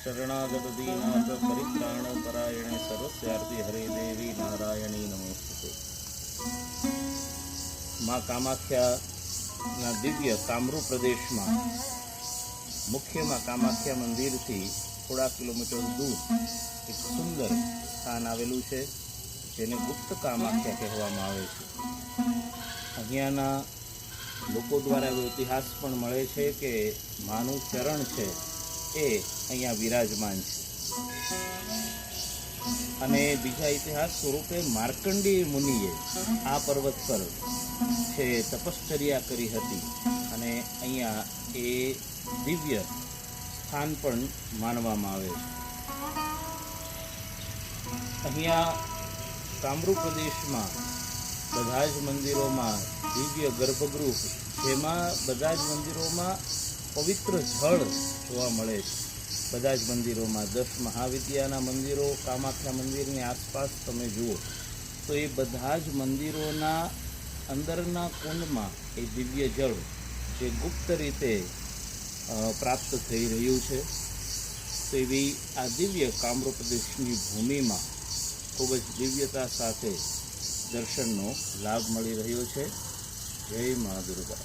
शरणागत दीनाथ परित्राण परायणे सर्वस्यार्ति हरे देवी नारायणी नमोस्तुते। माँ कामाख्या दिव्य कामरूप प्रदेश में मुख्य माँ कामाख्या मंदिर थी थोड़ा किलोमीटर दूर एक सुंदर स्थान आवेलू है जेने गुप्त कामाख्या कहेवामां आवे छे। अहींयाना लोको द्वारा एवो इतिहास पण मळे छे के मानु चरण छे ए अहींया विराजमान छे अने बीजा इतिहास स्वरूपे मार्कंडेय मुनिए आ पर्वत पर छे तपश्चर्या करी हती अने अहींया ए दिव्य स्थान पण मानवामां आवे छे। अहींया कामरूप प्रदेश में बधा ज मंदिरों में दिव्य गर्भगृह जेमां बधा ज मंदिरों में पवित्र जल जोवा मळे छे। बधा ज मंदिरों में 10 महाविद्याना मंदिरों कामाख्या मंदिर आसपास तमे जुओ तो ये बधा ज मंदिरों अंदरना कुंड में ए दिव्य जल जे गुप्त रीते प्राप्त थई रह्युं छे। तो एवी आ दिव्य कामरूप प्रदेशनी भूमि में खूब ज दिव्यता साथे दर्शननो लाभ मळी रह्यो छे। जय मां दुर्गा।